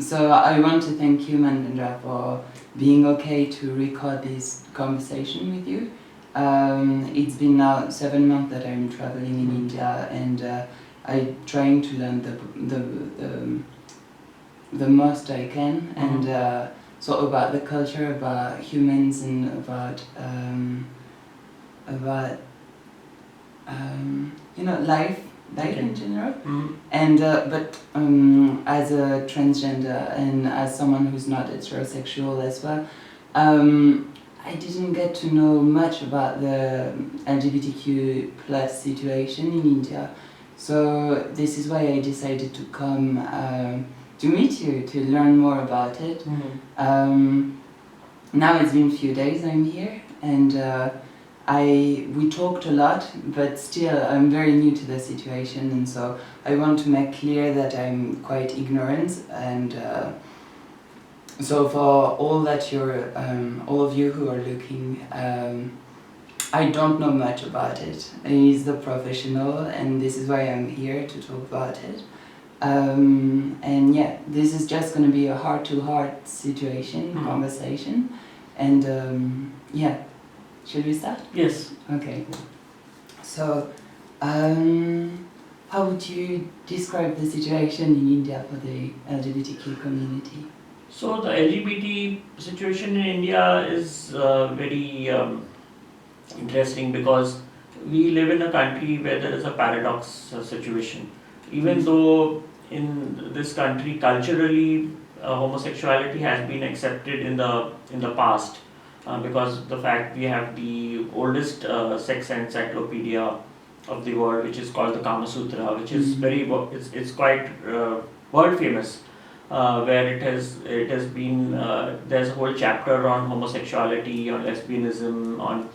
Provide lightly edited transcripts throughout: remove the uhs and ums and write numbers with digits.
So I want to thank you, Manvendra, for being okay to record this conversation with you. It's been now 7 months that I'm traveling in India, and I'm trying to learn the most I can, and so about the culture, about humans, and about life in general. And but as a transgender and as someone who's not heterosexual as well, I didn't get to know much about the LGBTQ plus situation in India. So this is why I decided to come to meet you, to learn more about it. Now it's been a few days I'm here, and we talked a lot, but still I'm very new to the situation, and so I want to make clear that I'm quite ignorant, and so for all of you who are looking, I don't know much about it. He's the professional, and this is why I'm here to talk about it. And yeah, this is just going to be a heart-to-heart situation, conversation, and yeah. Should we start? Yes. Okay. So, how would you describe the situation in India for the LGBTQ community? So the LGBT situation in India is very interesting because we live in a country where there is a paradox situation. Even though in this country culturally homosexuality has been accepted in the past, because the fact we have the oldest sex encyclopedia of the world, which is called the Kama Sutra, which is it's quite world famous, where it has been there's a whole chapter on homosexuality, on lesbianism, on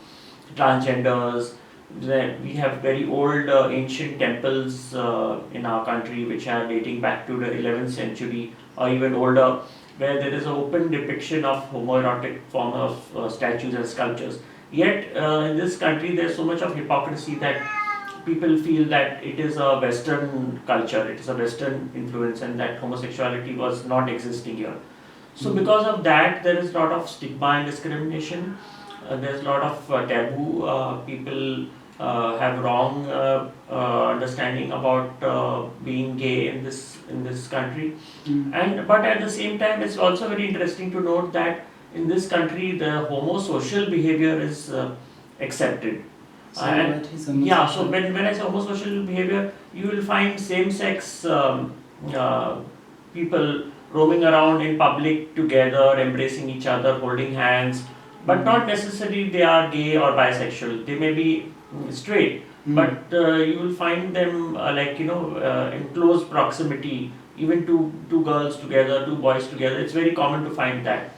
transgenders. We have very old ancient temples in our country which are dating back to the 11th century or even older, where there is an open depiction of homoerotic form of statues and sculptures. Yet in this country there's so much of hypocrisy that people feel that it is a Western culture, it is a Western influence, and that homosexuality was not existing here. So because of that, there is a lot of stigma and discrimination. There's a lot of taboo. People have wrong understanding about being gay in this country. But at the same time, it's also very interesting to note that in this country, the homo-social behavior is accepted. So what is homosocial? Yeah, so when I say homosocial behavior, you will find same-sex people roaming around in public together, embracing each other, holding hands, but not necessarily they are gay or bisexual. They may be straight, but you will find them in close proximity, even two girls together, two boys together. It's very common to find that.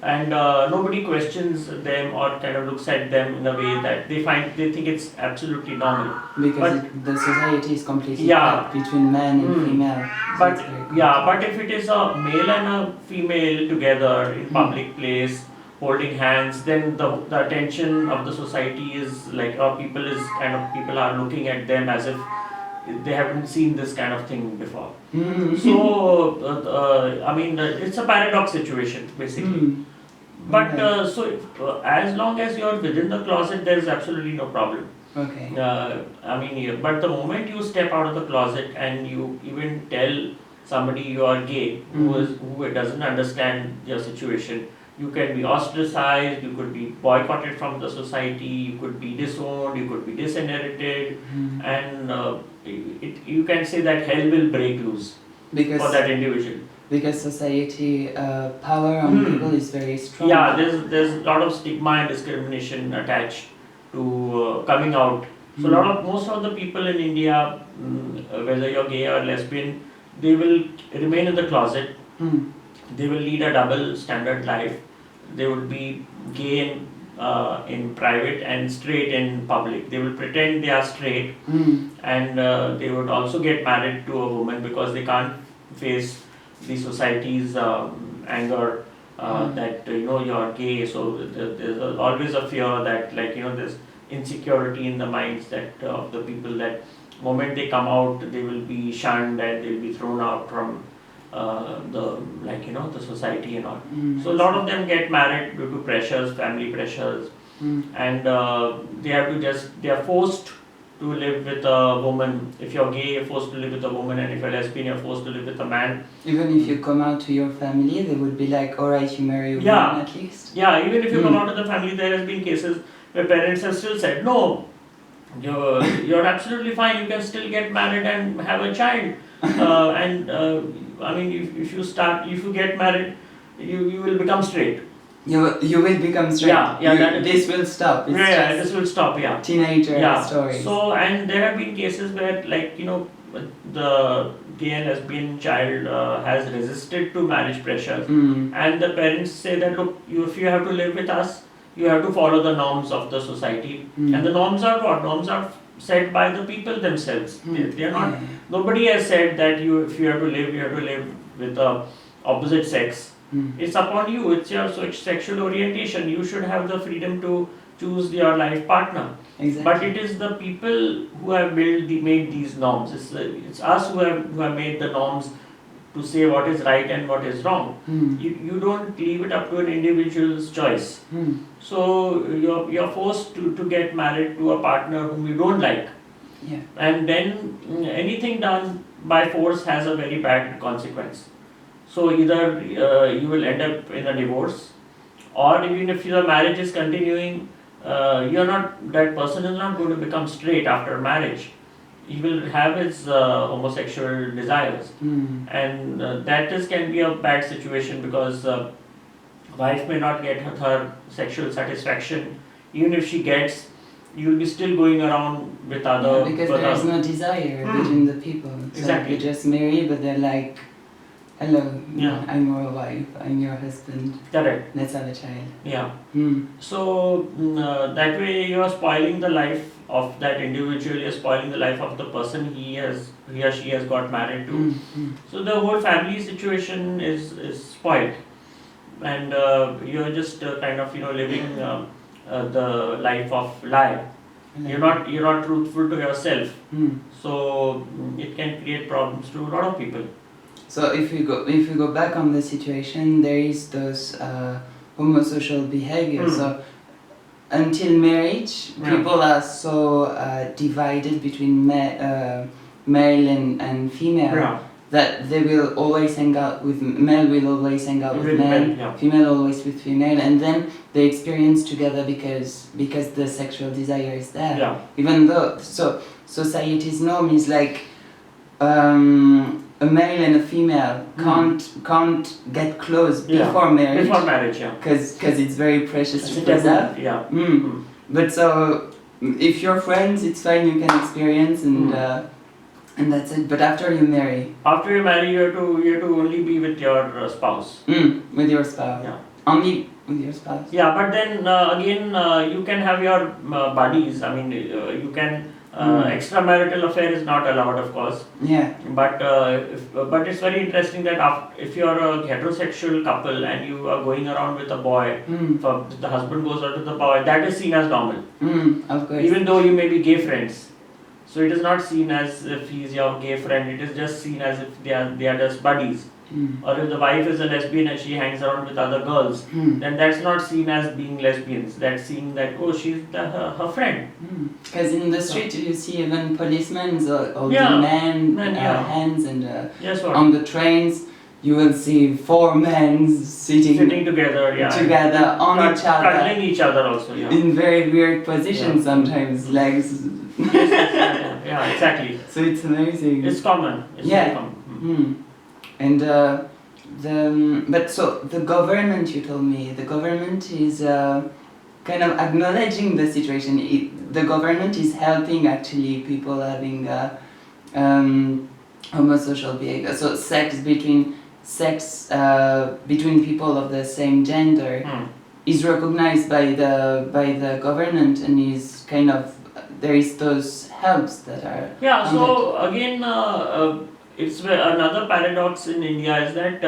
And nobody questions them or kind of looks at them in a way that they think it's absolutely normal. Because the society is completely cut between man and female. But but if it is a male and a female together in public place holding hands, then the attention of the society is like people are looking at them as if they haven't seen this kind of thing before. So it's a paradox situation basically. But as long as you're within the closet, there is absolutely no problem. Okay. But the moment you step out of the closet and you even tell somebody you are gay, who doesn't understand your situation, you can be ostracized, you could be boycotted from the society, you could be disowned, you could be disinherited, and you can say that hell will break loose for that individual. Because society power on people is very strong. Yeah, there's a lot of stigma and discrimination attached to coming out. So most of the people in India, whether you're gay or lesbian, they will remain in the closet. They will lead a double standard life. They would be gay in private and straight in public. They will pretend they are straight, and they would also get married to a woman because they can't face the society's anger that you're gay. So there's always a fear that there's insecurity in the minds that of the people that moment they come out they will be shunned and they'll be thrown out from the society and all. Mm, So a lot of them get married due to pressures, family pressures, and they are forced to live with a woman. If you're gay, you're forced to live with a woman, and if you're lesbian, you're forced to live with a man. Even if you come out to your family, they would be like, alright, you marry a woman at least. Yeah, even if you come out of the family, there has been cases where parents have still said, no, you're absolutely fine, you can still get married and have a child. I mean, if you get married, you will become straight. You will become straight. This will stop. It's this will stop. Yeah. Teenager stories. So, and there have been cases where, the gay and lesbian child has resisted to marriage pressures, and the parents say that, look, if you have to live with us, you have to follow the norms of the society. And the norms are what? Norms are set by the people themselves. They are not. Nobody has said that if you have to live with the opposite sex. It's upon you. It's your sexual orientation. You should have the freedom to choose your life partner. Exactly. But it is the people who have made these norms. It's us who have made the norms to say what is right and what is wrong. You don't leave it up to an individual's choice. So you're forced to get married to a partner whom you don't like. Yeah. And then anything done by force has a very bad consequence. So either you will end up in a divorce, or even if your marriage is continuing, that person is not going to become straight after marriage. He will have his homosexual desires, and that can be a bad situation, because wife may not get her sexual satisfaction. Even if she gets, you will be still going around with other. Because there is no desire between the people. Exactly. They just marry, but they're like, hello, I'm your wife, I'm your husband. Correct. Let's have a child. Yeah. So that way you are spoiling the life of that individual, you are spoiling the life of the person he or she has got married to. So the whole family situation is spoiled, and you're just living the life of lie. You're not truthful to yourself. So it can create problems to a lot of people. So if we go back on the situation, there is those homo-social behaviors. So until marriage, people are so divided between male and female that they will always hang out with male, will always hang out with male, female always with female, and then they experience together because the sexual desire is there. Even though society's norm is like a male and a female can't get close before marriage. Before marriage, Because it's very precious to preserve. But so if you're friends, it's fine. You can experience and that's it. But after you marry. After you marry, you have to only be with your spouse. With your spouse. Only with your spouse. Yeah, but then again, you can have your buddies. I mean, you can. Extramarital affair is not allowed, of course. But it's very interesting that if you are a heterosexual couple and you are going around with a boy, the husband goes out with the boy, that is seen as normal. Of course. Even though you may be gay friends. So it is not seen as if he's your gay friend, it is just seen as if they are just buddies. Or if the wife is a lesbian and she hangs around with other girls, then that's not seen as being lesbians. That's seen that, oh, she's her friend. Because in the street you see even policemen holding men hands, and on the trains you will see 4 men sitting together on each other, cuddling each other also. In very weird positions sometimes, legs. Exactly. So it's amazing. It's common. It's very common. And the government, you told me, the government is kind of acknowledging the situation. The government is helping actually people having homo-social behavior. So sex between people of the same gender is recognized by the government, and is kind of, there is those helps that are. So again. It's another paradox in India is that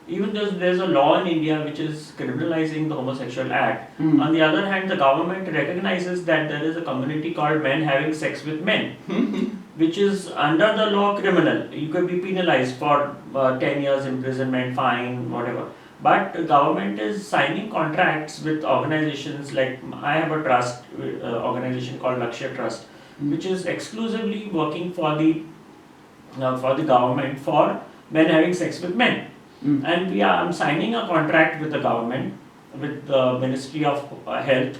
even though there's a law in India which is criminalizing the homosexual act, on the other hand, the government recognizes that there is a community called men having sex with men. which is under the law criminal. You could be penalized for 10 years imprisonment, fine, whatever. But the government is signing contracts with organizations like, I have a trust organization called Lakshya Trust, which is exclusively working for the government for men having sex with men. And I'm signing a contract with the government, with the Ministry of Health,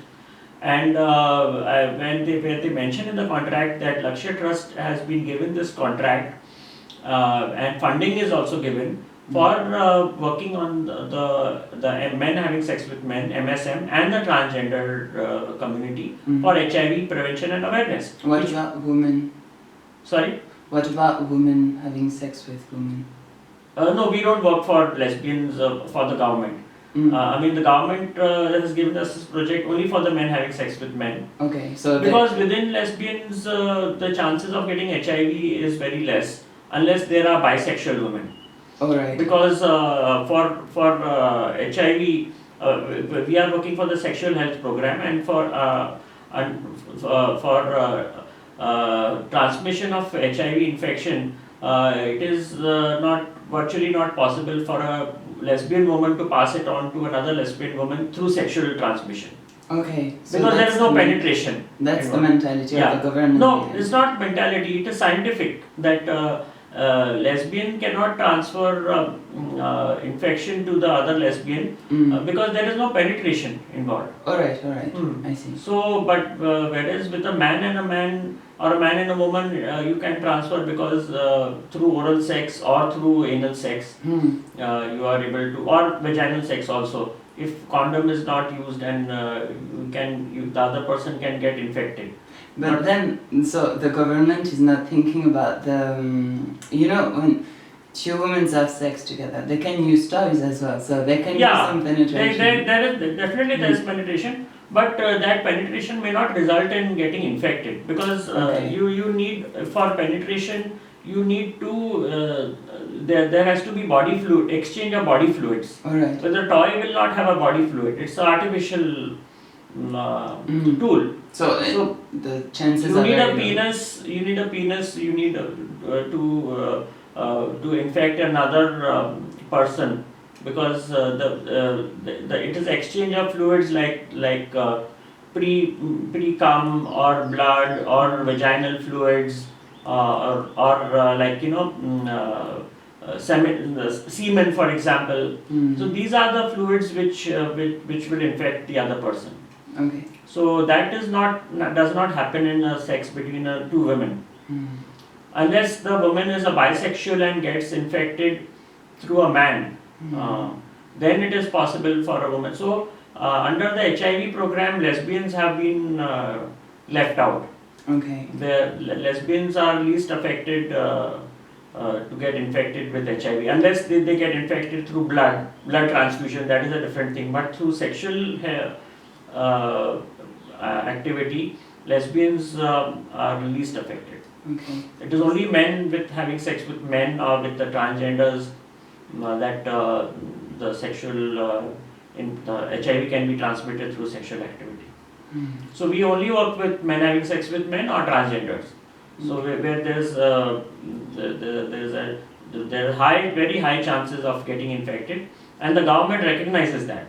and where they mention in the contract that Lakshya Trust has been given this contract, and funding is also given for working on the men having sex with men, MSM, and the transgender community for HIV prevention and awareness. What about women? Sorry? What about women having sex with women? No, we don't work for lesbians for the government. I mean, the government has given us this project only for the men having sex with men. Okay, so because within lesbians, the chances of getting HIV is very less unless there are bisexual women. Alright. Because for HIV, we are working for the sexual health program, and for transmission of HIV infection, it is virtually not possible for a lesbian woman to pass it on to another lesbian woman through sexual transmission. Okay. So because there is no penetration. That's the mentality of the government. No, it's not mentality, it is scientific that lesbian cannot transfer infection to the other lesbian because there is no penetration involved. Alright, I see. So, but whereas with a man and a man or a man and a woman, you can transfer because through oral sex or through anal sex, you are able to, or vaginal sex also. If condom is not used, and the other person can get infected. But then, so the government is not thinking about the, when two women have sex together, they can use toys as well, so they can use some penetration. There is penetration, but that penetration may not result in getting infected, because you need, for penetration, you need to, there has to be body fluid, exchange of body fluids. Alright. So the toy will not have a body fluid, it's an artificial tool. So the chances you are need very a penis. You need a penis. You need to infect another person, because it is exchange of fluids like pre cum or blood or vaginal fluids or semen, for example. So these are the fluids which will infect the other person. Okay. So that does not happen in a sex between two women, unless the woman is a bisexual and gets infected through a man. Then it is possible for a woman. So under the HIV program, lesbians have been left out. Okay. The lesbians are least affected to get infected with HIV, unless they get infected through blood transfusion. That is a different thing. But through sexual activity, lesbians are least affected. Okay. It is only men with having sex with men or with the transgenders that the sexual HIV can be transmitted through sexual activity. So we only work with men having sex with men or transgenders. So where there's very high chances of getting infected, and the government recognizes that.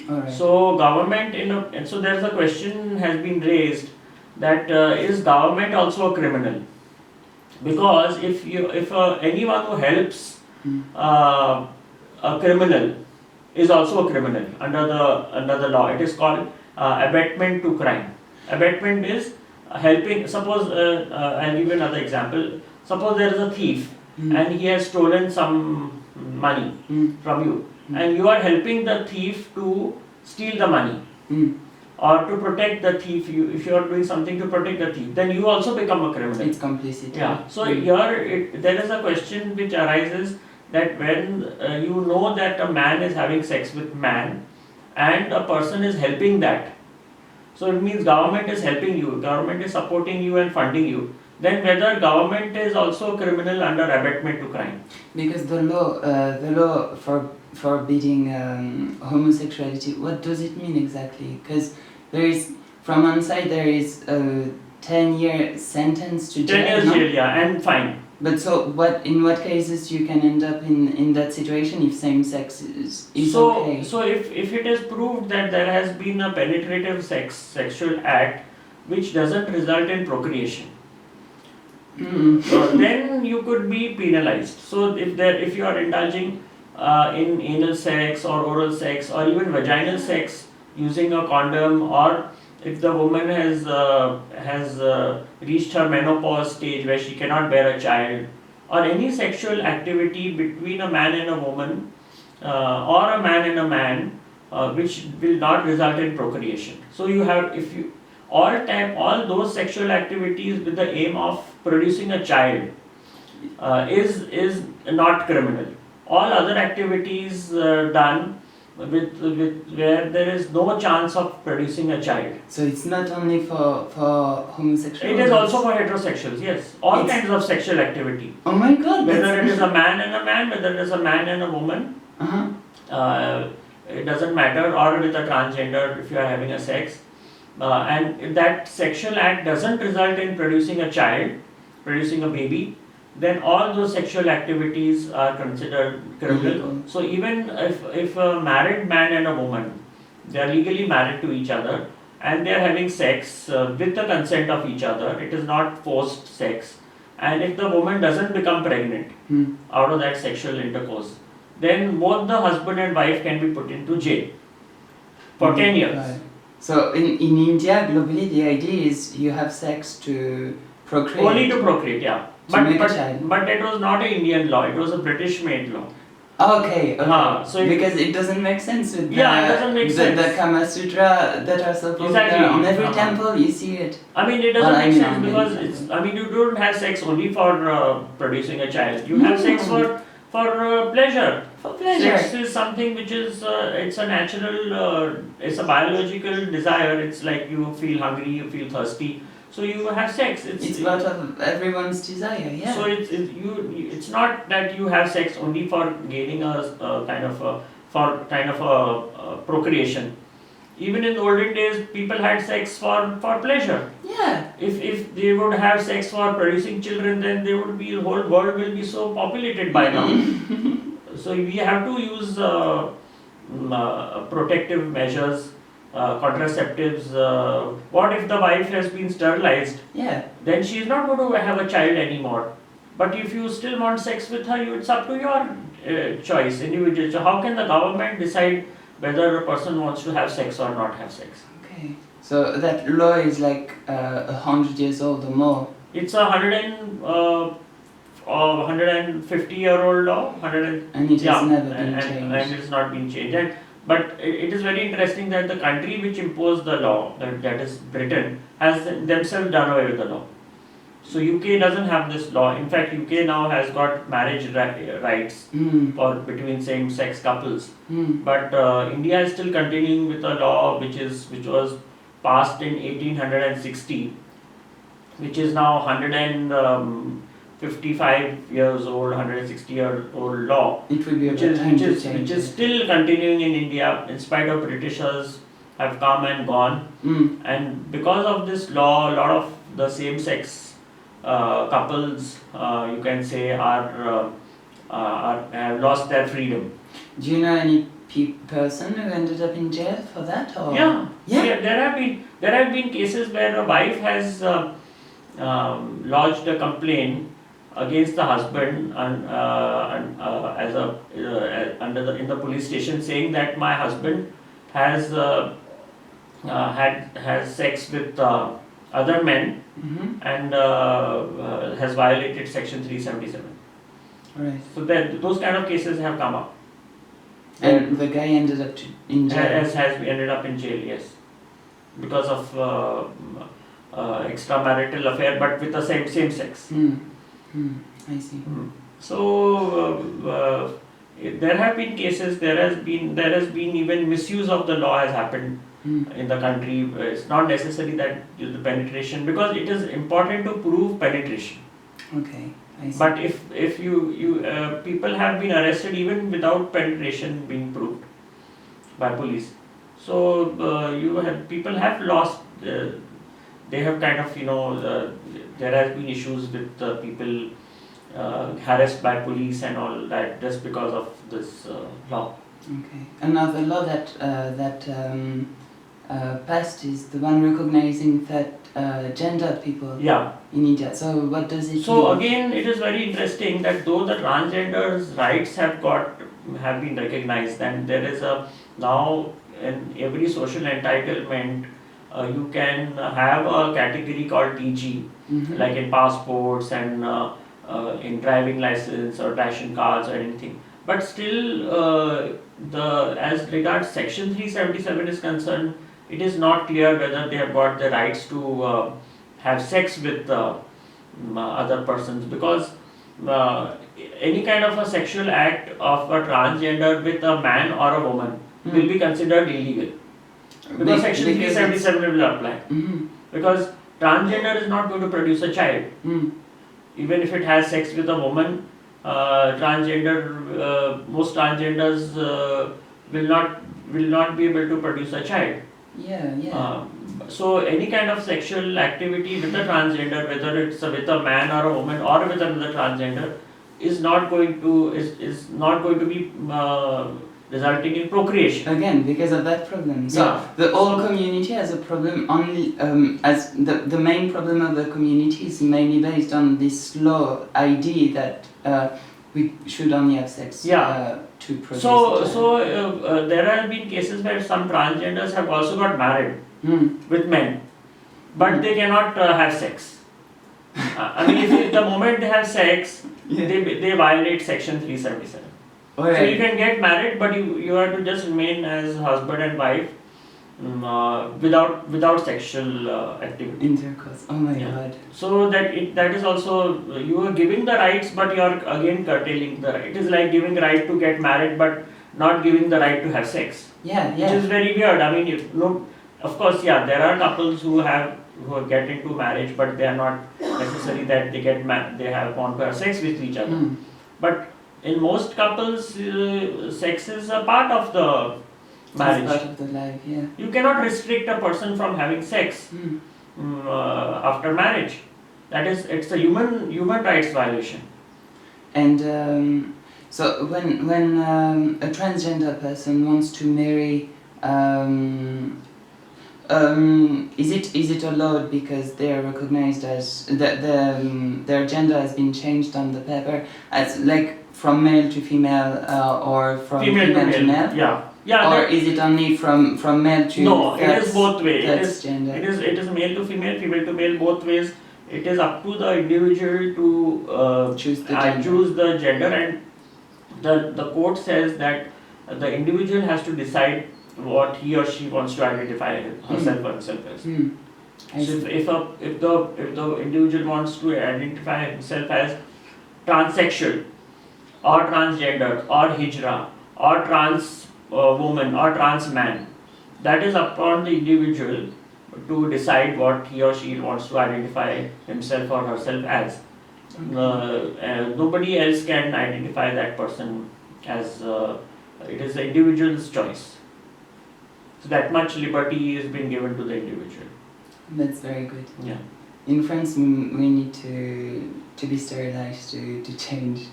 Alright. So government, and so there's a question has been raised that is government also a criminal? Because if anyone who helps a criminal is also a criminal under the law. It is called abetment to crime. Abetment is helping. Suppose I'll give you another example. Suppose there is a thief and he has stolen some money from you, and you are helping the thief to steal the money, or to protect the thief. If you are doing something to protect the thief, then you also become a criminal. It's complicity. Yeah. So here there is a question which arises, that when you know that a man is having sex with man and a person is helping that, so it means government is helping you, government is supporting you and funding you, then whether government is also criminal under abetment to crime. Because the law forbidding homosexuality, what does it mean exactly? Because there is, from one side there is 10-year sentence to 10 jail. years No? jail, yeah, and fine. But so, in what cases you can end up in that situation if same sex is okay? So if it is proved that there has been a penetrative sexual act which doesn't result in procreation, then you could be penalized. So if you are indulging in anal sex or oral sex or even vaginal sex using a condom, or if the woman has reached her menopause stage where she cannot bear a child, or any sexual activity between a man and a woman, or a man and a man, which will not result in procreation. So you have, if you all those sexual activities with the aim of producing a child is not criminal. All other activities done with where there is no chance of producing a child. So it's not only for homosexuals. It is also for heterosexuals. Yes, all It's- kinds of sexual activity. Oh my God! Whether it is a man and a man, whether it is a man and a woman, Uh-huh. it doesn't matter, or with a transgender if you are having a sex, and if that sexual act doesn't result in producing a child, producing a baby, then all those sexual activities are considered criminal. Illegal. So even if a married man and a woman, they are legally married to each other and they are having sex with the consent of each other, it is not forced sex, and if the woman doesn't become pregnant out of that sexual intercourse, then both the husband and wife can be put into jail for 10 years. Right. So in India, globally, the idea is you have sex to procreate. Only to procreate, yeah. To make a child. But it was not an Indian law, it was a British made law. Okay. So because it doesn't make sense with it doesn't make sense. The Kama Sutra that are so popular Exactly. on every temple, you see it. I mean, it doesn't make sense on because many it's. I mean, you don't have sex only for producing a child. You have sex for pleasure. For pleasure. Sex is something which is it's a natural, it's a biological desire. It's like you feel hungry, you feel thirsty, so you have sex. It's part of everyone's desire, yeah. So it's not that you have sex only for gaining a kind of a procreation. Even in the olden days, people had sex for pleasure. Yeah. If they would have sex for producing children, then they would be, the whole world will be so populated by now. So we have to use protective measures, contraceptives. What if the wife has been sterilized? Yeah. Then she is not going to have a child anymore. But if you still want sex with her, it's up to your choice, individual. So how can the government decide whether a person wants to have sex or not have sex? Okay. So that law is like 100 years old or more. It's a 150-year-old law. And it has never been changed. And it's not been changed. But it is very interesting that the country which imposed the law, that is Britain, has themselves done away with the law. So UK doesn't have this law. In fact, UK now has got marriage rights for between same-sex couples. But India is still continuing with a law which was passed in 1860, which is now 155 years old, 160-year-old law. It will be a good time to change which is it. still continuing in India, in spite of Britishers have come and gone. And because of this law, a lot of the same-sex couples, you can say, have lost their freedom. Do you know any person who ended up in jail for that? Or? Yeah. Yeah. There have been cases where a wife has lodged a complaint against the husband in the police station, saying that my husband has has sex with other men and has violated section 377. Right. So those kind of cases have come up. And the guy ended up in jail. Has ended up in jail, yes, because of extramarital affair, but with the same sex. I see. So there have been cases. There has been even misuse of the law has happened in the country. It's not necessary that the penetration, because it is important to prove penetration. Okay. I see. But if you people have been arrested even without penetration being proved by police. So people have lost they have kind of, there has been issues with people harassed by police and all that just because of this law. Okay. Another law that passed is the one recognizing that gendered people Yeah. in India. So what does it So mean? again, it is very interesting that though the transgenders' rights have been recognized, and there is a now in every social entitlement, you can have a category called TG, Mhm. like in passports and in driving license or ration cards or anything. But still, as regards Section 377 is concerned, it is not clear whether they have got the rights to have sex with other persons, because uh, any kind of a sexual act of a transgender with a man or a woman will be considered illegal, because Section 377 will apply. Mhm. Because transgender is not going to produce a child. Mm. Even if it has sex with a woman, most transgenders will not be able to produce a child. Yeah, yeah. So any kind of sexual activity with a transgender, whether it's with a man or a woman or with another transgender, is not going to be resulting in procreation. Again, because of that problem. So Yeah. the whole community has a problem only as the main problem of the community is mainly based on this law idea that we should only have sex Yeah. to produce a child. There have been cases where some transgenders have also got married with men, but they cannot have sex. I mean, if the moment they have sex, Yeah. they violate Section 377. So you Alright. can get married, but you have to just remain as husband and wife without sexual activity. Intercourse. Oh my Yeah. god. So that is also, you are giving the rights, but you are again curtailing the right. It is like giving right to get married, but not giving the right to have sex. Yeah, Which yeah. is very weird. I mean, of course, yeah, there are couples who get into marriage, but they are not necessary that they have want to have sex with each other. Mm. But in most couples, sex is a part of the marriage. That's part of the life, yeah. You cannot restrict a person from having sex after marriage. It's a human rights violation. And so when a transgender person wants to marry, is it allowed because they are recognized as their gender has been changed on the paper as like from male to female or from female to male? Yeah. Or is it only from male to no? It is both ways. That's gender. It is male to female to male, both ways. It is up to the individual to choose the gender, and the court says that the individual has to decide what he or she wants to identify herself or himself as. So if the individual wants to identify himself as transsexual or transgender or hijra or trans woman or trans man, that is upon the individual to decide what he or she wants to identify himself or herself as. Nobody else can identify that person as it is the individual's choice. So that much liberty is being given to the individual. That's very good. Yeah. In France, we need to be sterilized to change.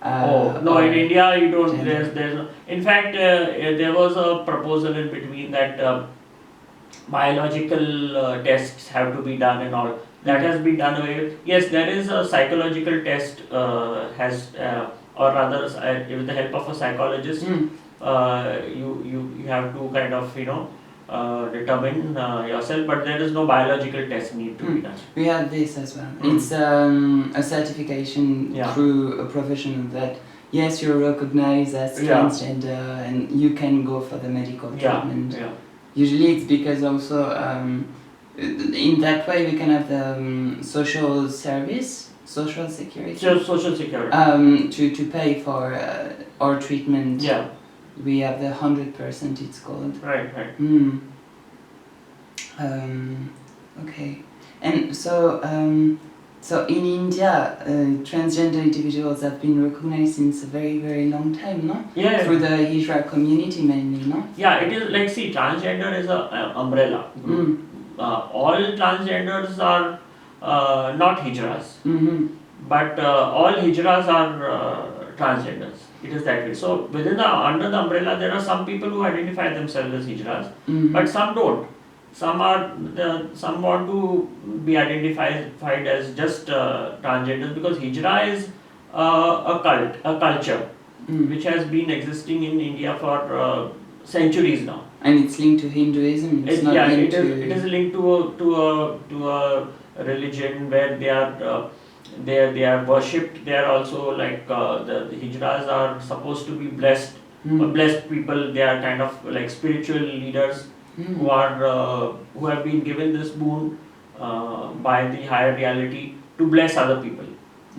No, in India you don't. Gender. There's no, in fact, there was a proposal in between that biological tests have to be done and all. That has been done away with. Yes, there is a psychological test or rather with the help of a psychologist. You have to kind of determine yourself, but there is no biological test need to be done. We have this as well. It's a certification through a professional that yes, you're recognized as transgender and you can go for the medical treatment. Yeah. Usually it's because also in that way we can have the social service, social security. Social security. To pay for our treatment. Yeah. We have the 100%. It's called. Right. Okay. And so in India, transgender individuals have been recognized since a very, very long time, no? Yeah. Through the Hijra community mainly, no? Yeah, it is like, see, transgender is a umbrella group. all transgenders are not hijras, but all hijras are transgenders. It is that way. So within the under the umbrella, there are some people who identify themselves as hijras, but some don't. Some want to be identified as just transgenders, because hijra is a culture which has been existing in India for centuries now. And it's linked to Hinduism. It's not linked it is linked to a religion where they are worshipped. They are also like the hijras are supposed to be blessed, blessed people. They are kind of like spiritual leaders who are who have been given this boon by the higher reality to bless other people.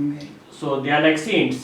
Okay. So they are like saints.